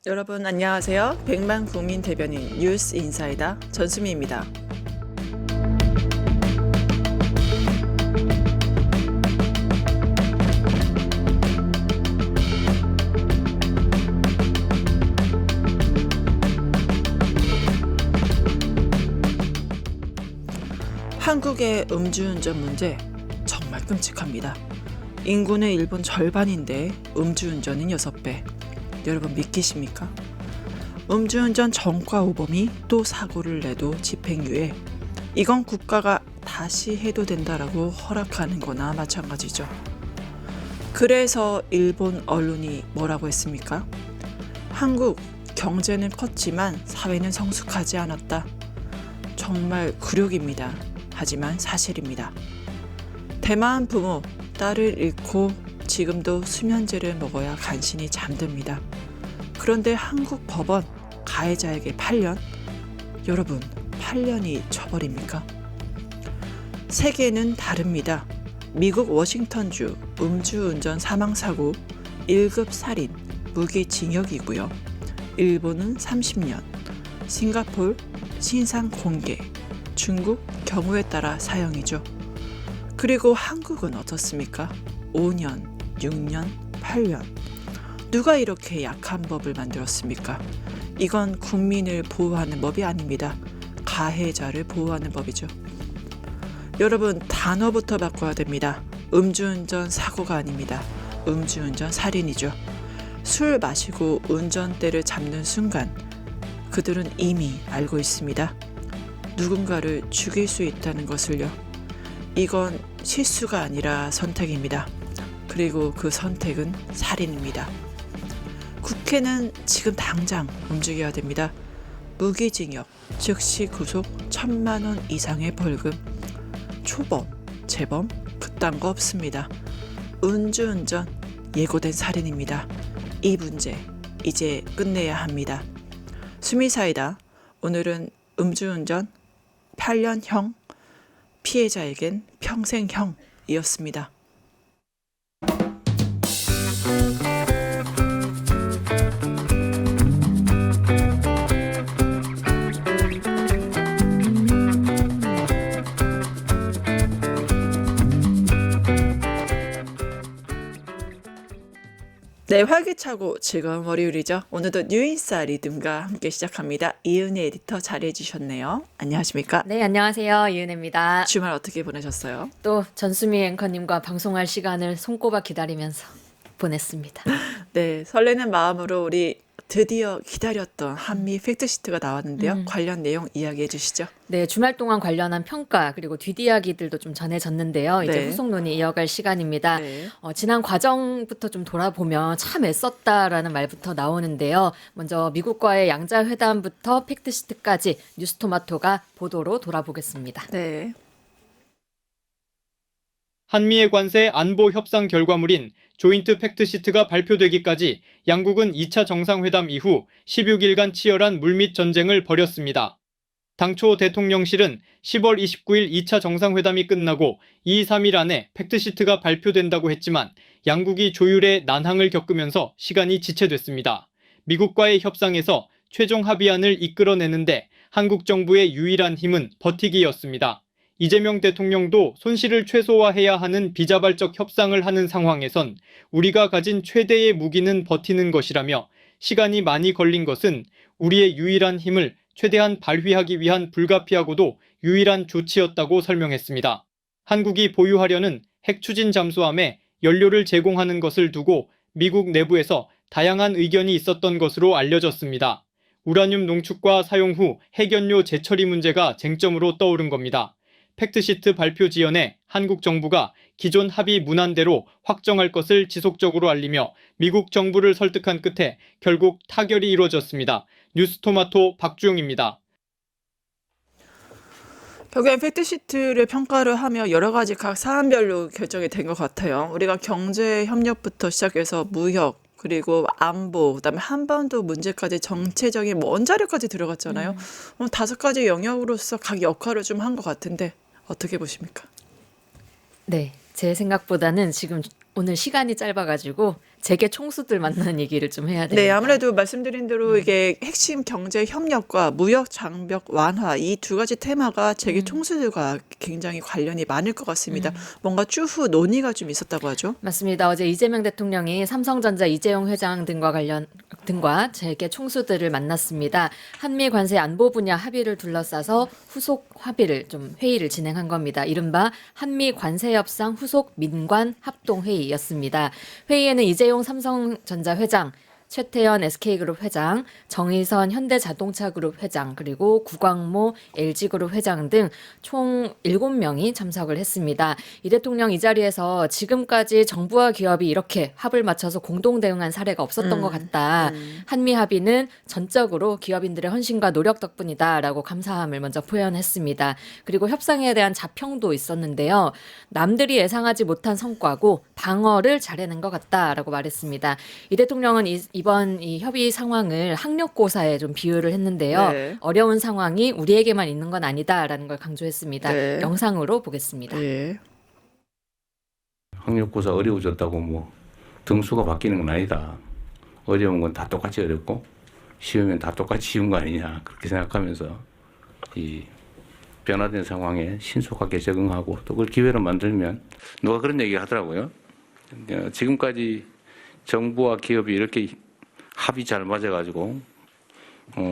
여러분 안녕하세요. 백만 국민 대변인 뉴스 인사이다 전수미입니다. 한국의 음주운전 문제 정말 끔찍합니다. 인구는 일본 절반인데 음주운전은 6배. 여러분 믿기십니까? 음주운전 전과 오범이 또 사고를 내도 집행유예. 이건 국가가 다시 해도 된다라고 허락하는 거나 마찬가지죠. 그래서 일본 언론이 뭐라고 했습니까? 한국 경제는 컸지만 사회는 성숙하지 않았다. 정말 굴욕입니다. 하지만 사실입니다. 대만 부모 딸을 잃고 지금도 수면제를 먹어야 간신히 잠듭니다. 그런데 한국 법원 가해자에게 8년? 여러분 8년이 처벌입니까? 세계는 다릅니다. 미국 워싱턴주 음주운전 사망사고 1급 살인 무기징역이고요. 일본은 30년, 싱가포르 신상 공개, 중국 경우에 따라 사형이죠. 그리고 한국은 어떻습니까? 5년, 6년, 8년. 누가 이렇게 약한 법을 만들었습니까? 이건 국민을 보호하는 법이 아닙니다. 가해자를 보호하는 법이죠. 여러분 단어부터 바꿔야 됩니다. 음주운전 사고가 아닙니다. 음주운전 살인이죠. 술 마시고 운전대를 잡는 순간 그들은 이미 알고 있습니다. 누군가를 죽일 수 있다는 것을요. 이건 실수가 아니라 선택입니다. 그리고 그 선택은 살인입니다. 국회는 지금 당장 움직여야 됩니다. 무기징역, 즉시 구속 1,000만 원 이상의 벌금. 초범, 재범 그딴 거 없습니다. 음주운전 예고된 살인입니다. 이 문제 이제 끝내야 합니다. 수미사이다. 오늘은 음주운전 8년형, 피해자에겐 평생형이었습니다. 네, 활기차고 즐거운 월요일이죠. 오늘도 뉴인사 리듬과 함께 시작합니다. 이은혜 에디터 잘해 주셨네요. 안녕하십니까? 네, 안녕하세요. 이은혜입니다. 주말 어떻게 보내셨어요? 또 전수미 앵커님과 방송할 시간을 손꼽아 기다리면서 보냈습니다. 네, 설레는 마음으로 우리 드디어 기다렸던 한미 팩트시트가 나왔는데요. 관련 내용 이야기해 주시죠. 네, 주말 동안 관련한 평가 그리고 뒷이야기들도 좀 전해졌는데요. 이제 네. 후속 논의 이어갈 시간입니다. 네. 지난 과정부터 좀 돌아보면 참 애썼다라는 말부터 나오는데요. 먼저 미국과의 양자회담부터 팩트시트까지 뉴스토마토가 보도로 돌아보겠습니다. 네. 한미의 관세 안보 협상 결과물인 조인트 팩트시트가 발표되기까지 양국은 2차 정상회담 이후 16일간 치열한 물밑 전쟁을 벌였습니다. 당초 대통령실은 10월 29일 2차 정상회담이 끝나고 2, 3일 안에 팩트시트가 발표된다고 했지만 양국이 조율에 난항을 겪으면서 시간이 지체됐습니다. 미국과의 협상에서 최종 합의안을 이끌어내는데 한국 정부의 유일한 힘은 버티기였습니다. 이재명 대통령도 손실을 최소화해야 하는 비자발적 협상을 하는 상황에선 우리가 가진 최대의 무기는 버티는 것이라며 시간이 많이 걸린 것은 우리의 유일한 힘을 최대한 발휘하기 위한 불가피하고도 유일한 조치였다고 설명했습니다. 한국이 보유하려는 핵 추진 잠수함에 연료를 제공하는 것을 두고 미국 내부에서 다양한 의견이 있었던 것으로 알려졌습니다. 우라늄 농축과 사용 후 핵연료 재처리 문제가 쟁점으로 떠오른 겁니다. 팩트시트 발표 지연에 한국 정부가 기존 합의 문안대로 확정할 것을 지속적으로 알리며 미국 정부를 설득한 끝에 결국 타결이 이루어졌습니다. 뉴스토마토 박주영입니다. 결국엔 팩트시트를 평가를 하며 여러 가지 각 사안별로 결정이 된 것 같아요. 우리가 경제 협력부터 시작해서 무역, 그리고 안보, 그다음에 한반도 문제까지 정체적인 원자력까지 들어갔잖아요. 5가지 영역으로서 각 역할을 좀 한 것 같은데 어떻게 보십니까? 네. 제 생각보다는 지금 오늘 시간이 짧아가지고 재계 총수들 만나는 얘기를 좀 해야 됩니다. 네, 아무래도 말씀드린 대로 이게 핵심 경제 협력과 무역 장벽 완화 이 두 가지 테마가 재계 총수들과 굉장히 관련이 많을 것 같습니다. 뭔가 추후 논의가 좀 있었다고 하죠. 맞습니다. 어제 이재명 대통령이 삼성전자 이재용 회장 등과 재계 총수들을 만났습니다. 한미 관세 안보 분야 합의를 둘러싸서 후속 합의를 좀 회의를 진행한 겁니다. 이른바 한미 관세 협상 후속 민관 합동 회의였습니다. 회의에는 이재용 삼성전자 회장, 최태현 SK그룹 회장, 정의선 현대자동차그룹 회장, 그리고 구광모 LG그룹 회장 등 총 7명이 참석을 했습니다. 이 대통령 이 자리에서 지금까지 정부와 기업이 이렇게 합을 맞춰서 공동 대응한 사례가 없었던 것 같다. 한미 합의는 전적으로 기업인들의 헌신과 노력 덕분이다라고 감사함을 먼저 표현했습니다. 그리고 협상에 대한 자평도 있었는데요. 남들이 예상하지 못한 성과고 방어를 잘해낸 것 같다라고 말했습니다. 이 대통령은 이번 이 협의 상황을 학력고사에 좀 비유를 했는데요. 네. 어려운 상황이 우리에게만 있는 건 아니다라는 걸 강조했습니다. 네. 영상으로 보겠습니다. 예. 학력고사 어려워졌다고 뭐 등수가 바뀌는 건 아니다. 어려운 건 다 똑같이 어렵고 쉬우면 다 똑같이 쉬운 거 아니냐 그렇게 생각하면서 이 변화된 상황에 신속하게 적응하고 또 그걸 기회로 만들면 누가 그런 얘기 하더라고요. 지금까지 정부와 기업이 이렇게 합이 잘 맞아가지고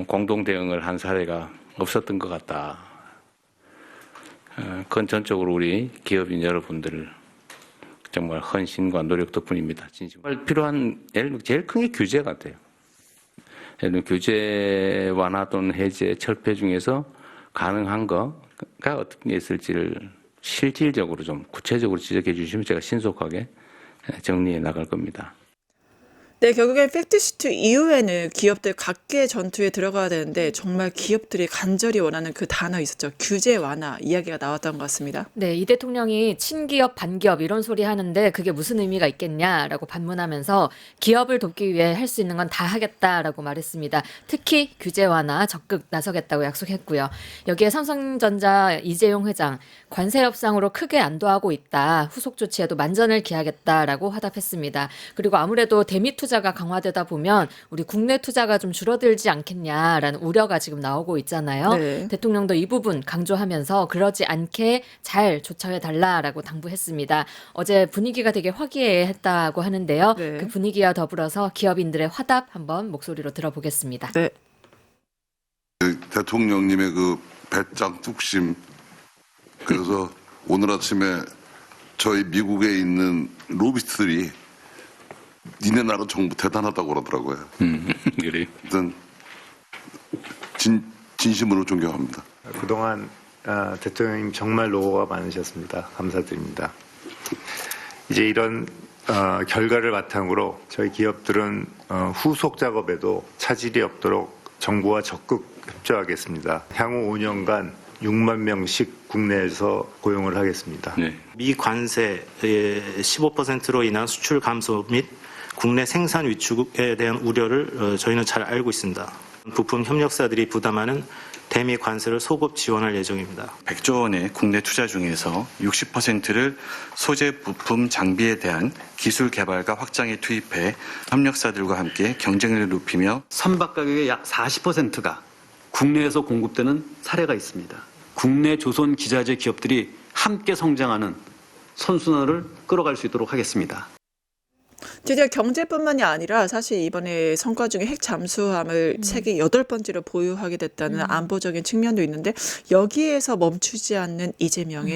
공동 대응을 한 사례가 없었던 것 같다. 그건 전적으로 우리 기업인 여러분들 정말 헌신과 노력 덕분입니다. 진심. 필요한 제일 큰 게 규제 같아요. 예를 들면 규제 완화 또는 해제, 철폐 중에서 가능한 거가 어떤 게 있을지를 실질적으로 좀 구체적으로 지적해 주시면 제가 신속하게 정리해 나갈 겁니다. 네, 결국엔 팩트시트 이후에는 기업들 각계 전투에 들어가야 되는데 정말 기업들이 간절히 원하는 그 단어 있었죠. 규제 완화 이야기가 나왔던 것 같습니다. 네, 이 대통령이 친기업, 반기업 이런 소리 하는데 그게 무슨 의미가 있겠냐라고 반문하면서 기업을 돕기 위해 할 수 있는 건 다 하겠다라고 말했습니다. 특히 규제 완화 적극 나서겠다고 약속했고요. 여기에 삼성전자 이재용 회장 관세 협상으로 크게 안도하고 있다. 후속 조치에도 만전을 기하겠다라고 화답했습니다. 그리고 아무래도 대미 투자가 강화되다 보면 우리 국내 투자가 좀 줄어들지 않겠냐라는 우려가 지금 나오고 있잖아요. 네. 대통령도 이 부분 강조하면서 그러지 않게 잘 조처해달라라고 당부했습니다. 어제 분위기가 되게 화기애애했다고 하는데요. 네. 그 분위기와 더불어서 기업인들의 화답 한번 목소리로 들어보겠습니다. 네. 대통령님의 그 배짱 뚝심, 그래서 오늘 아침에 저희 미국에 있는 로비스트들이 니네 나라 정부 대단하다고 그러더라고요. 그래. 일단 진심으로 존경합니다. 그동안 대통령님 정말 노고가 많으셨습니다. 감사드립니다. 이제 이런 결과를 바탕으로 저희 기업들은 후속 작업에도 차질이 없도록 정부와 적극 협조하겠습니다. 향후 5년간 6만 명씩 국내에서 고용을 하겠습니다. 네. 미 관세의 15%로 인한 수출 감소 및 국내 생산 위축에 대한 우려를 저희는 잘 알고 있습니다. 부품 협력사들이 부담하는 대미 관세를 소급 지원할 예정입니다. 100조 원의 국내 투자 중에서 60%를 소재 부품 장비에 대한 기술 개발과 확장에 투입해 협력사들과 함께 경쟁력을 높이며 선박 가격의 약 40%가 국내에서 공급되는 사례가 있습니다. 국내 조선 기자재 기업들이 함께 성장하는 선순환을 끌어갈 수 있도록 하겠습니다. 드디어 경제뿐만이 아니라 사실 이번에 성과 중에 핵 잠수함을 세계 8번째로 보유하게 됐다는 안보적인 측면도 있는데 여기에서 멈추지 않는 이재명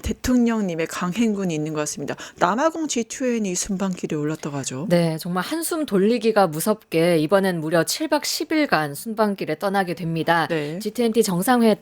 대통령님의 강행군이 있는 것 같습니다. 남아공 G2N이 순방길에 올랐다고 하죠. 네, 정말 한숨 돌리기가 무섭게 이번엔 무려 7박 10일간 순방길에 떠나게 됩니다. 네. G20 정상회의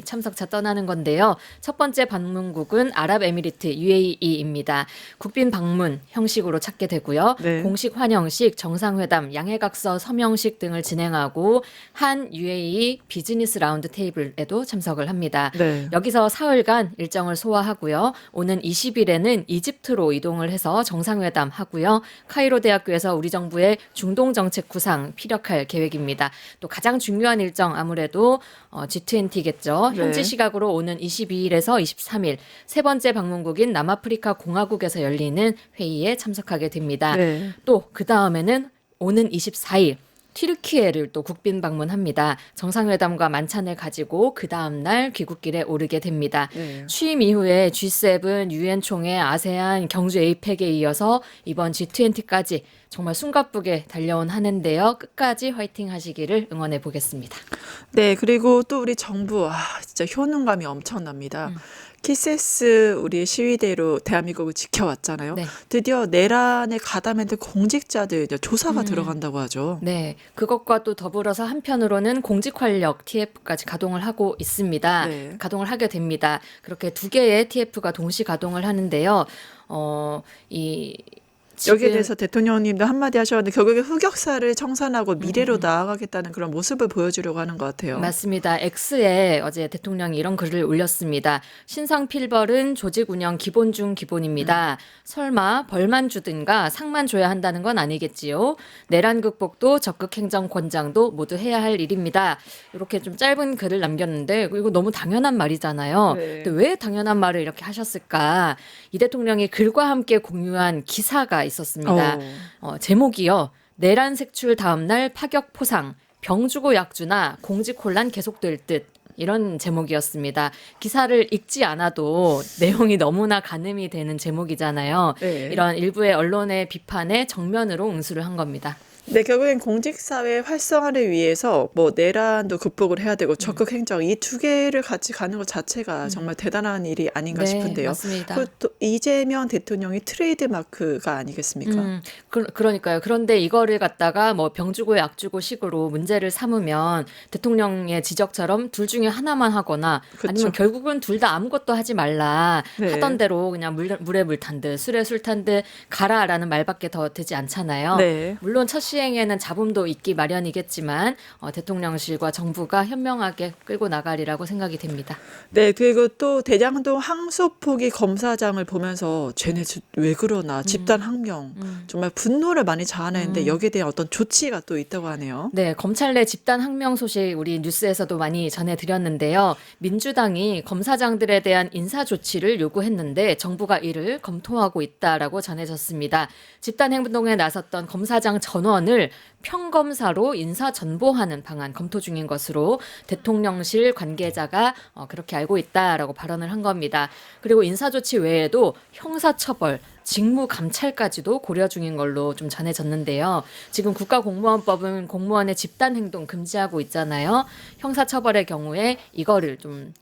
참석차 떠나는 건데요. 첫 번째 방문국은 아랍에미리트 UAE입니다. 국빈 방문 형식으로 찾게 되고요. 네. 공식 환영식, 정상회담, 양해각서 서명식 등을 진행하고 한 UAE 비즈니스 라운드 테이블에도 참석을 합니다. 네. 여기서 사흘간 일정을 소화하고요. 오는 20일에는 이집트로 이동을 해서 정상회담 하고요. 카이로 대학교에서 우리 정부의 중동 정책 구상 피력할 계획입니다. 또 가장 중요한 일정 아무래도 G20겠죠. 네. 현지 시각으로 오는 22일에서 23일 세 번째 방문국인 남아프리카 공화국에서 열리는 회의에 참석하게 됩니다. 네. 또 그 다음에는 오는 24일 튀르키예를 또 국빈 방문합니다. 정상회담과 만찬을 가지고 그 다음 날 귀국길에 오르게 됩니다. 네. 취임 이후에 G7, 유엔 총회, 아세안, 경주 에이펙에 이어서 이번 G20까지 정말 숨가쁘게 달려온 한 해인데요. 끝까지 화이팅 하시기를 응원해 보겠습니다. 네, 그리고 또 우리 정부, 진짜 효능감이 엄청납니다. 키세스 우리 시위대로 대한민국을 지켜왔잖아요. 네. 드디어 내란에 가담했던 공직자들 이제 조사가 들어간다고 하죠. 네, 그것과 또 더불어서 한편으로는 공직활력 TF까지 가동을 하고 있습니다. 네. 가동을 하게 됩니다. 그렇게 두 개의 TF가 동시 가동을 하는데요. 여기에 대해서 대통령님도 한마디 하셨는데 결국에 흑역사를 청산하고 미래로 나아가겠다는 그런 모습을 보여주려고 하는 것 같아요. 맞습니다. X에 어제 대통령이 이런 글을 올렸습니다. 신상 필벌은 조직 운영 기본 중 기본입니다. 설마 벌만 주든가 상만 줘야 한다는 건 아니겠지요. 내란 극복도 적극 행정 권장도 모두 해야 할 일입니다. 이렇게 좀 짧은 글을 남겼는데 이거 너무 당연한 말이잖아요. 네. 근데 왜 당연한 말을 이렇게 하셨을까? 이 대통령이 글과 함께 공유한 기사가 있었습니다. 제목이요. 내란 색출 다음 날 파격 포상, 병 주고 약 주나 공직 혼란 계속될 듯. 이런 제목이었습니다. 기사를 읽지 않아도 내용이 너무나 가늠이 되는 제목이잖아요. 네. 이런 일부의 언론의 비판에 정면으로 응수를 한 겁니다. 네, 결국엔 공직사회 활성화를 위해서 뭐 내란도 극복을 해야 되고 적극 행정 이 두 개를 같이 가는 것 자체가 정말 대단한 일이 아닌가 네, 싶은데요. 맞습니다. 그리고 또 이재명 대통령이 트레이드 마크가 아니겠습니까? 그러니까요. 그런데 이거를 갖다가 뭐 병 주고 약 주고 식으로 문제를 삼으면 대통령의 지적처럼 둘 중에 하나만 하거나 그쵸. 아니면 결국은 둘 다 아무것도 하지 말라. 네. 하던 대로 그냥 물에 물 탄 듯 술에 술 탄 듯 가라라는 말밖에 더 되지 않잖아요. 네. 물론 첫 시행에는 잡음도 있기 마련이겠지만 대통령실과 정부가 현명하게 끌고 나가리라고 생각이 됩니다. 네, 그리고 또 대장동 항소포기 검사장을 보면서 쟤네 왜 그러나 집단 항명 정말 분노를 많이 자아내는데 여기에 대한 어떤 조치가 또 있다고 하네요. 네, 검찰 내 집단 항명 소식 우리 뉴스에서도 많이 전해드렸는데요. 민주당이 검사장들에 대한 인사 조치를 요구했는데 정부가 이를 검토하고 있다라고 전해졌습니다. 집단 행동에 나섰던 검사장 전원을 평검사로 인사 전보하는 방안 검토 중인 것으로 대통령실 관계자가 그렇게 알고 있다라고 발언을 한 겁니다. 그리고 인사 조치 외에도 형사처벌, 직무 감찰까지도 고려 중인 걸로 좀 전해졌는데요. 지금 국가공무원법은 공무원의 집단 행동 금지하고 있잖아요. 형사처벌의 경우에 이거를 좀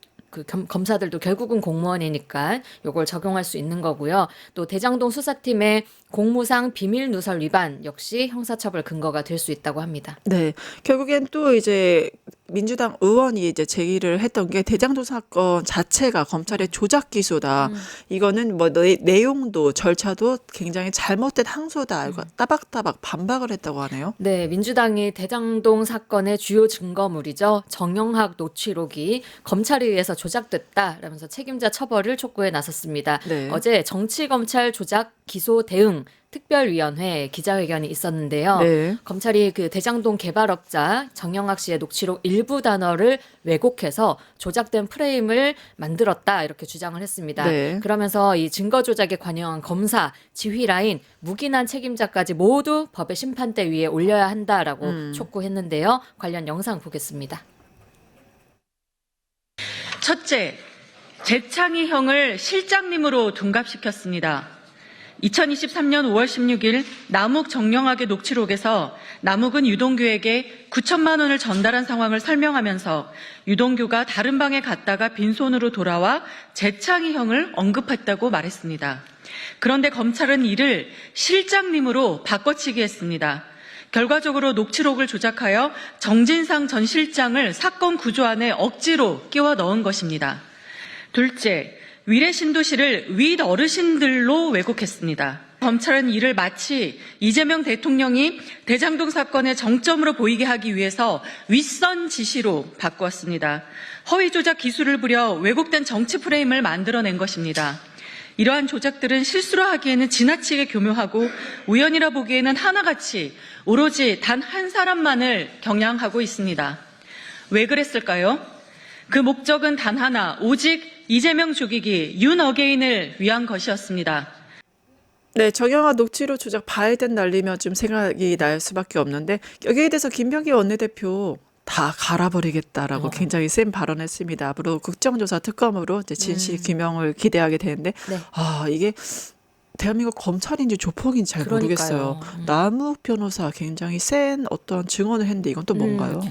검사들도 결국은 공무원이니까 이걸 적용할 수 있는 거고요. 또 대장동 수사팀의 공무상 비밀 누설 위반 역시 형사처벌 근거가 될 수 있다고 합니다. 네, 결국엔 또 이제 민주당 의원이 이제 제기를 했던 게 대장동 사건 자체가 검찰의 조작 기소다. 이거는 뭐 내용도 절차도 굉장히 잘못된 항소다. 이거 따박따박 반박을 했다고 하네요. 네, 민주당이 대장동 사건의 주요 증거물이죠. 정영학 녹취록이 검찰에 의해서 조작됐다라면서 책임자 처벌을 촉구해 나섰습니다. 네. 어제 정치검찰 조작 기소 대응 특별위원회 기자회견이 있었는데요. 네. 검찰이 그 대장동 개발업자 정영학 씨의 녹취록 일부 단어를 왜곡해서 조작된 프레임을 만들었다 이렇게 주장을 했습니다. 네. 그러면서 이 증거 조작에 관여한 검사, 지휘라인, 무기난 책임자까지 모두 법의 심판대 위에 올려야 한다라고 촉구했는데요. 관련 영상 보겠습니다. 첫째, 재창희 형을 실장님으로 둔갑시켰습니다. 2023년 5월 16일 남욱 정영학의 녹취록에서 남욱은 유동규에게 9천만 원을 전달한 상황을 설명하면서 유동규가 다른 방에 갔다가 빈손으로 돌아와 재창희 형을 언급했다고 말했습니다. 그런데 검찰은 이를 실장님으로 바꿔치기 했습니다. 결과적으로 녹취록을 조작하여 정진상 전 실장을 사건 구조 안에 억지로 끼워 넣은 것입니다. 둘째, 위례 신도시를 윗 어르신들로 왜곡했습니다. 검찰은 이를 마치 이재명 대통령이 대장동 사건의 정점으로 보이게 하기 위해서 윗선 지시로 바꾸었습니다. 허위 조작 기술을 부려 왜곡된 정치 프레임을 만들어낸 것입니다. 이러한 조작들은 실수로 하기에는 지나치게 교묘하고 우연이라 보기에는 하나같이 오로지 단 한 사람만을 겨냥하고 있습니다. 왜 그랬을까요? 그 목적은 단 하나, 오직 이재명 죽이기, 윤 어게인을 위한 것이었습니다. 네, 정영화 녹취록 조작 바이든 날리며 좀 생각이 날 수밖에 없는데 여기에 대해서 김병기 원내대표 다 갈아버리겠다라고 굉장히 센 발언했습니다. 앞으로 국정조사 특검으로 이제 진실 규명을 기대하게 되는데 네. 이게 대한민국 검찰인지 조폭인지 잘 모르겠어요. 남욱 변호사 굉장히 센 어떤 증언을 했는데 이건 또 뭔가요?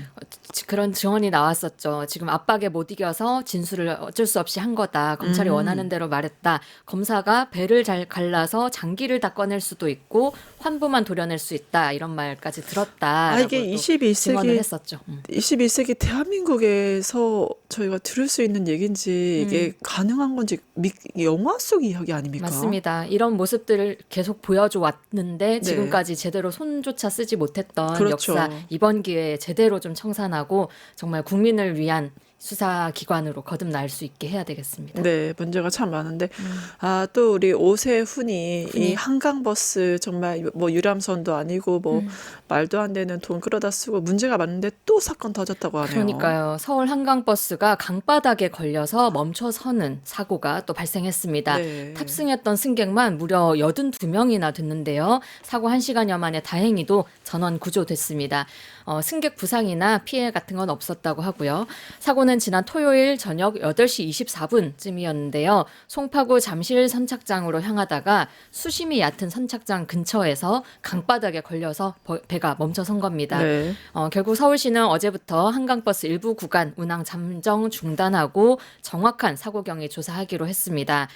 그런 증언이 나왔었죠. 지금 압박에 못 이겨서 진술을 어쩔 수 없이 한 거다. 검찰이 원하는 대로 말했다. 검사가 배를 잘 갈라서 장기를 다 꺼낼 수도 있고 환부만 도려낼 수 있다. 이런 말까지 들었다. 이게 증언을 했었죠. 21세기 대한민국에서 저희가 들을 수 있는 얘기인지 이게 가능한 건지 영화 속 이야기 아닙니까? 맞습니다. 이런 모습들을 계속 보여줘 왔는데 지금까지 제대로 손조차 쓰지 못했던 그렇죠. 역사 이번 기회에 제대로 좀 청산하고 정말 국민을 위한 수사기관으로 거듭날 수 있게 해야 되겠습니다. 네, 문제가 참 많은데 또 우리 오세훈이 이 한강버스 정말 뭐 유람선도 아니고 뭐 말도 안 되는 돈 끌어다 쓰고 문제가 많은데 또 사건 터졌다고 하네요. 그러니까요. 서울 한강버스가 강바닥에 걸려서 멈춰서는 사고가 또 발생했습니다. 네. 탑승했던 승객만 무려 82명이나 됐는데요. 사고 1시간여 만에 다행히도 전원 구조됐습니다. 승객 부상이나 피해 같은 건 없었다고 하고요. 사고는 지난 토요일 저녁 8시 24분쯤이었는데요. 송파구 잠실 선착장으로 향하다가 수심이 얕은 선착장 근처에서 강바닥에 걸려서 배가 멈춰선 겁니다. 네. 결국 서울시는 어제부터 한강버스 일부 구간 운항 잠정 중단하고 정확한 사고 경위 조사하기로 했습니다.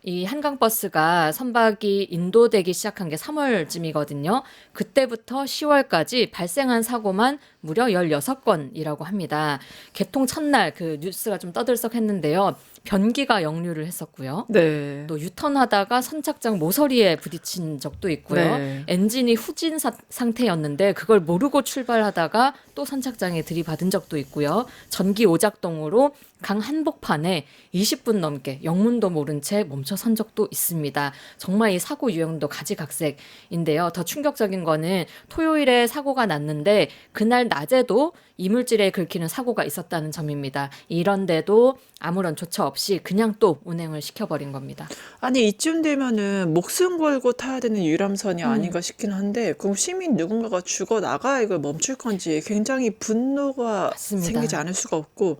이 한강버스가 선박이 인도되기 시작한 게 3월쯤이거든요. 그때부터 10월까지 발생한 사고만 무려 16건이라고 합니다. 개통 첫날 그 뉴스가 좀 떠들썩했는데요. 변기가 역류를 했었고요. 네. 또 유턴하다가 선착장 모서리에 부딪힌 적도 있고요. 네. 엔진이 후진 상태였는데 그걸 모르고 출발하다가 또 선착장에 들이받은 적도 있고요. 전기 오작동으로 강 한복판에 20분 넘게 영문도 모른 채 멈춰 선 적도 있습니다. 정말 이 사고 유형도 가지각색인데요. 더 충격적인 거는 토요일에 사고가 났는데 그날 낮에도 이물질에 긁히는 사고가 있었다는 점입니다. 이런데도 아무런 조처 없이 그냥 또 운행을 시켜버린 겁니다. 아니 이쯤 되면은 목숨 걸고 타야 되는 유람선이 아닌가 싶긴 한데 그럼 시민 누군가가 죽어 나가 이걸 멈출 건지 굉장히 분노가 맞습니다. 생기지 않을 수가 없고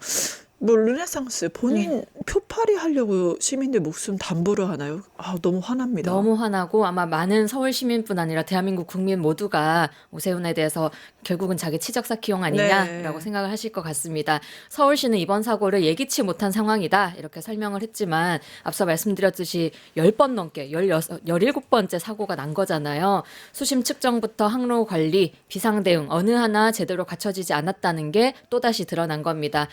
뭐 르네상스 본인 표팔이 하려고 시민들 목숨 담보로 하나요? 너무 화납니다. 너무 화나고 아마 많은 서울 시민뿐 아니라 대한민국 국민 모두가 오세훈에 대해서 결국은 자기 치적사키용 아니냐라고 네. 생각을 하실 것 같습니다. 서울시는 이번 사고를 예기치 못한 상황이다 이렇게 설명을 했지만 앞서 말씀드렸듯이 10번 넘게 17번째 사고가 난 거잖아요. 수심 측정부터 항로 관리, 비상 대응 어느 하나 제대로 갖춰지지 않았다는 게 또다시 드러난 겁니다.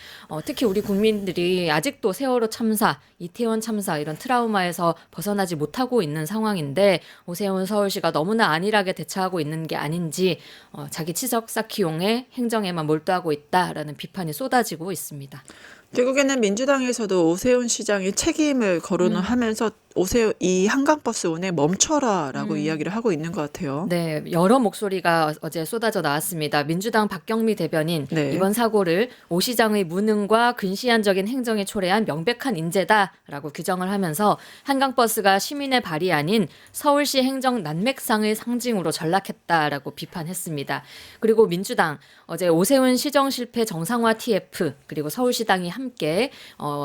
특히 우리 국민들이 아직도 세월호 참사, 이태원 참사 이런 트라우마에서 벗어나지 못하고 있는 상황인데 오세훈 서울시가 너무나 안일하게 대처하고 있는 게 아닌지 자기 치적 쌓기용의 행정에만 몰두하고 있다라는 비판이 쏟아지고 있습니다. 결국에는 민주당에서도 오세훈 시장이 책임을 거론을 하면서 이 한강버스 운행 멈춰라라고 이야기를 하고 있는 것 같아요. 네, 여러 목소리가 어제 쏟아져 나왔습니다. 민주당 박경미 대변인 네. 이번 사고를 오 시장의 무능과 근시안적인 행정에 초래한 명백한 인재다라고 규정을 하면서 한강버스가 시민의 발이 아닌 서울시 행정 난맥상의 상징으로 전락했다라고 비판했습니다. 그리고 민주당 어제 오세훈 시정 실패 정상화 TF 그리고 서울시당이 함께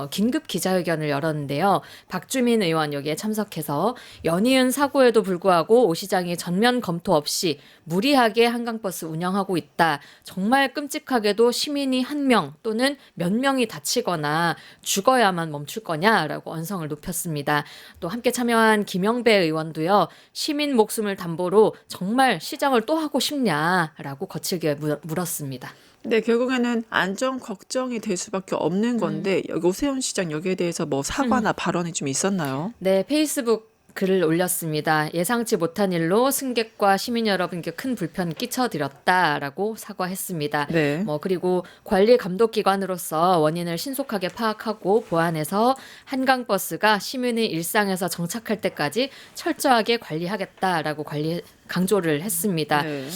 긴급 기자회견을 열었는데요. 박주민 의원 여기에 참석해서 연이은 사고에도 불구하고 오 시장이 전면 검토 없이 무리하게 한강버스 운영하고 있다. 정말 끔찍하게도 시민이 한 명 또는 몇 명이 다치거나 죽어야만 멈출 거냐라고 언성을 높였습니다. 또 함께 참여한 김영배 의원도요. 시민 목숨을 담보로 정말 시장을 또 하고 싶냐라고 거칠게 물었습니다. 네, 결국에는 안전 걱정이 될 수밖에 없는 건데 여기 오세훈 시장 여기에 대해서 뭐 사과나 발언이 좀 있었나요? 네, 페이스북 글을 올렸습니다. 예상치 못한 일로 승객과 시민 여러분께 큰 불편 끼쳐드렸다라고 사과했습니다. 네. 그리고 관리 감독 기관으로서 원인을 신속하게 파악하고 보완해서 한강버스가 시민의 일상에서 정착할 때까지 철저하게 관리하겠다라고 강조를 했습니다. 네.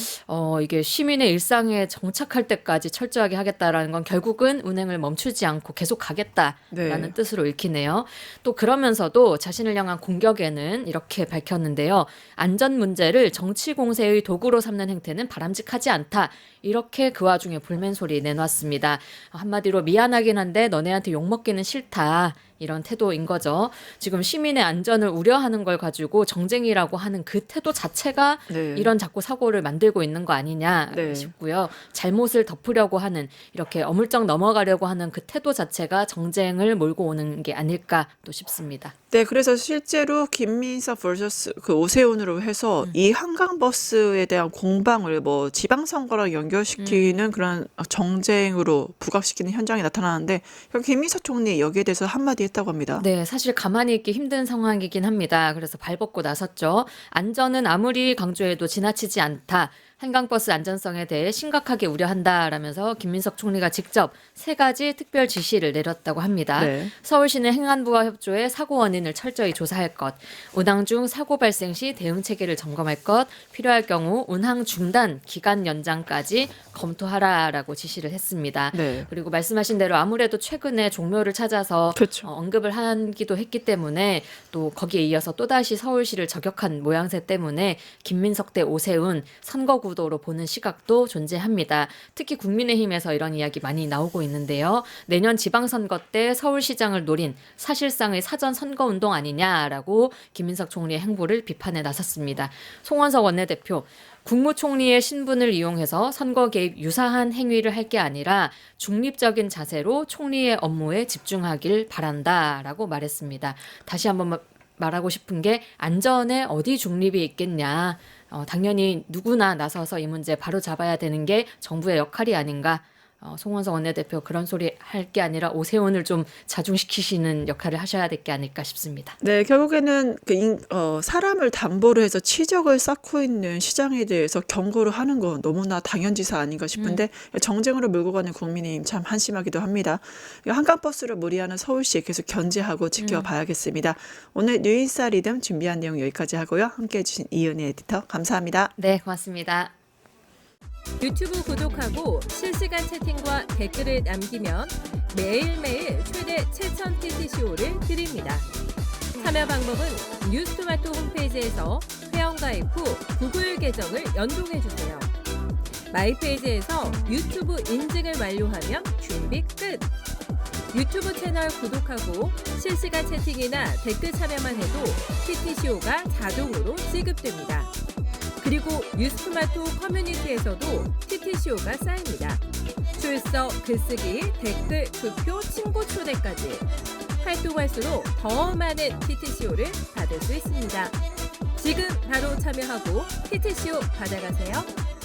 이게 시민의 일상에 정착할 때까지 철저하게 하겠다라는 건 결국은 운행을 멈추지 않고 계속 가겠다라는 네. 뜻으로 읽히네요. 또 그러면서도 자신을 향한 공격에는 이렇게 밝혔는데요. 안전 문제를 정치 공세의 도구로 삼는 행태는 바람직하지 않다. 이렇게 그 와중에 불멘 소리 내놨습니다. 한마디로 미안하긴 한데 너네한테 욕먹기는 싫다. 이런 태도인 거죠. 지금 시민의 안전을 우려하는 걸 가지고 정쟁이라고 하는 그 태도 자체가 네. 이런 자꾸 사고를 만들고 있는 거 아니냐 네. 싶고요. 잘못을 덮으려고 하는 이렇게 어물쩍 넘어가려고 하는 그 태도 자체가 정쟁을 몰고 오는 게 아닐까 또 싶습니다. 네, 그래서 실제로 김민석 vs 그 오세훈으로 해서 이 한강버스에 대한 공방을 뭐 지방선거랑 연결시키는 그런 정쟁으로 부각시키는 현장이 나타나는데 김민석 총리 여기에 대해서 한마디 했다고 합니다. 네, 사실 가만히 있기 힘든 상황이긴 합니다. 그래서 발벗고 나섰죠. 안전은 아무리 강조해도 지나치지 않다. 한강버스 안전성에 대해 심각하게 우려한다라면서 김민석 총리가 직접 3가지 특별 지시를 내렸다고 합니다. 네. 서울시는 행안부와 협조해 사고 원인을 철저히 조사할 것, 운항 중 사고 발생 시 대응 체계를 점검할 것, 필요할 경우 운항 중단 기간 연장까지 검토하라라고 지시를 했습니다. 네. 그리고 말씀하신 대로 아무래도 최근에 종묘를 찾아서 그렇죠. 언급을 하기도 했기 때문에 또 거기에 이어서 또다시 서울시를 저격한 모양새 때문에 김민석 대 오세훈 선거 구도로 보는 시각도 존재합니다. 특히 국민의힘에서 이런 이야기 많이 나오고 있는데요. 내년 지방선거 때 서울시장을 노린 사실상의 사전 선거운동 아니냐라고 김민석 총리의 행보를 비판에 나섰습니다. 송원석 원내대표 국무총리의 신분을 이용해서 선거 개입 유사한 행위를 할 게 아니라 중립적인 자세로 총리의 업무에 집중하길 바란다라고 말했습니다. 다시 한번 말하고 싶은 게 안전에 어디 중립이 있겠냐. 당연히 누구나 나서서 이 문제 바로 잡아야 되는 게 정부의 역할이 아닌가. 송원석 원내대표 그런 소리 할 게 아니라 오세훈을 좀 자중시키시는 역할을 하셔야 될 게 아닐까 싶습니다. 네, 결국에는 사람을 담보로 해서 치적을 쌓고 있는 시장에 대해서 경고를 하는 건 너무나 당연지사 아닌가 싶은데 정쟁으로 몰고 가는 국민의힘 참 한심하기도 합니다. 한강버스를 무리하는 서울시 계속 견제하고 지켜봐야겠습니다. 오늘 뉴인사 리듬 준비한 내용 여기까지 하고요. 함께해 주신 이은희 에디터 감사합니다. 네, 고맙습니다. 유튜브 구독하고 실시간 채팅과 댓글을 남기면 매일매일 최대 7,000 TTCO를 드립니다. 참여 방법은 뉴스토마토 홈페이지에서 회원가입 후 구글 계정을 연동해주세요. 마이페이지에서 유튜브 인증을 완료하면 준비 끝! 유튜브 채널 구독하고 실시간 채팅이나 댓글 참여만 해도 TTCO가 자동으로 지급됩니다. 그리고 뉴스토마토 커뮤니티에서도 TTCO가 쌓입니다. 출석, 글쓰기, 댓글, 투표, 친구 초대까지 활동할수록 더 많은 TTCO를 받을 수 있습니다. 지금 바로 참여하고 TTCO 받아가세요.